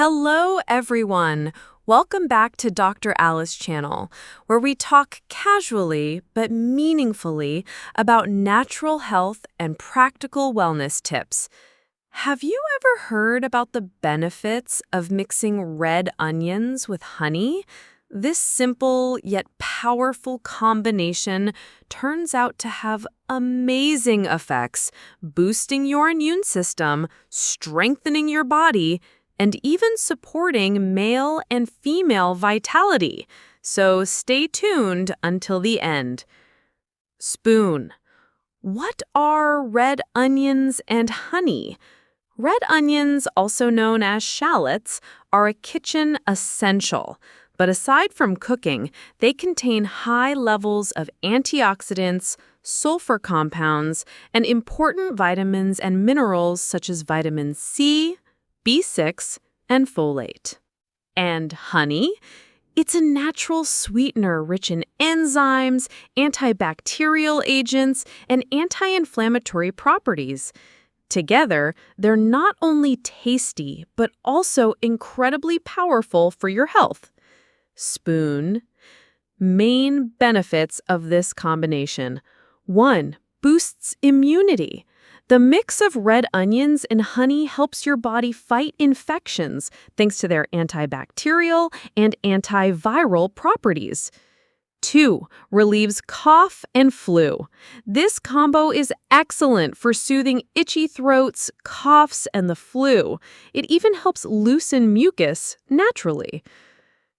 Hello, everyone. Welcome back to Dr. Alice channel, where we talk casually but meaningfully about natural health and practical wellness tips. Have you ever heard about the benefits of mixing red onions with honey? This simple yet powerful combination turns out to have amazing effects, boosting your immune system, strengthening your body, and even supporting male and female vitality. So stay tuned until the end. Spoon. What are red onions and honey? Red onions, also known as shallots, are a kitchen essential. But aside from cooking, they contain high levels of antioxidants, sulfur compounds, and important vitamins and minerals such as vitamin C, B6, and folate. And honey? It's a natural sweetener rich in enzymes, antibacterial agents, and anti-inflammatory properties. Together, they're not only tasty, but also incredibly powerful for your health. Spoon. Main benefits of this combination. 1. Boosts immunity. The mix of red onions and honey helps your body fight infections thanks to their antibacterial and antiviral properties. 2. Relieves cough and flu. This combo is excellent for soothing itchy throats, coughs, and the flu. It even helps loosen mucus naturally.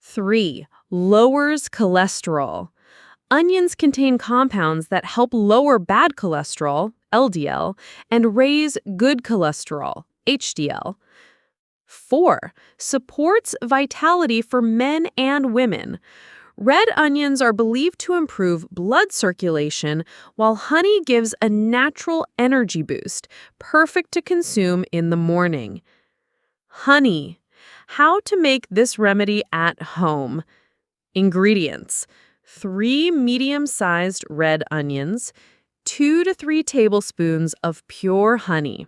3. Lowers cholesterol. Onions contain compounds that help lower bad cholesterol, LDL, and raise good cholesterol, HDL. 4. Supports vitality for men and women. Red onions are believed to improve blood circulation, while honey gives a natural energy boost, perfect to consume in the morning. Honey. How to make this remedy at home. Ingredients. 3 medium-sized red onions, 2 to 3 tablespoons of pure honey.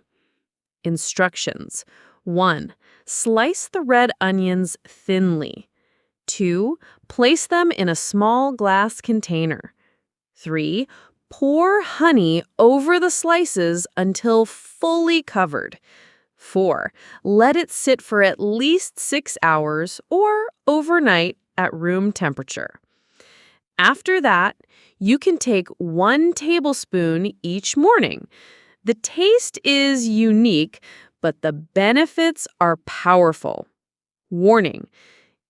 Instructions. 1. Slice the red onions thinly. 2. Place them in a small glass container. 3. Pour honey over the slices until fully covered. 4. Let it sit for at least 6 hours or overnight at room temperature. After that, you can take 1 tablespoon each morning. The taste is unique, but the benefits are powerful. Warning: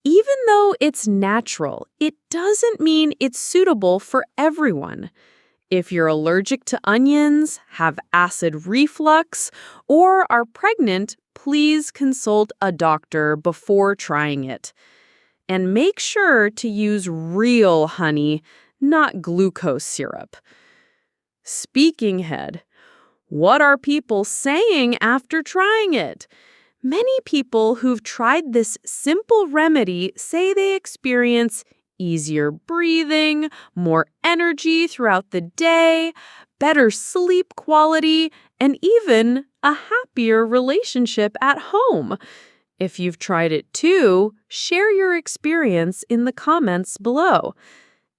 even though it's natural, it doesn't mean it's suitable for everyone. If you're allergic to onions, have acid reflux, or are pregnant, please consult a doctor before trying it. And make sure to use real honey, not glucose syrup. Speaking head, what are people saying after trying it? Many people who've tried this simple remedy say they experience easier breathing, more energy throughout the day, better sleep quality, and even a happier relationship at home. If you've tried it too, share your experience in the comments below.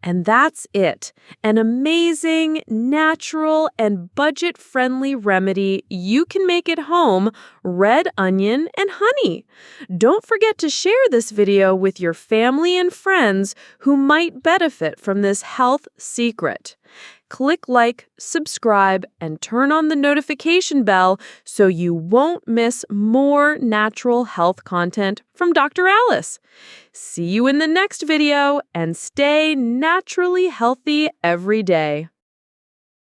And that's it. An amazing, natural, and budget-friendly remedy you can make at home: red onion and honey. Don't forget to share this video with your family and friends who might benefit from this health secret. Click like, subscribe, and turn on the notification bell so you won't miss more natural health content from Dr. Alice. See you in the next video, and stay naturally healthy every day.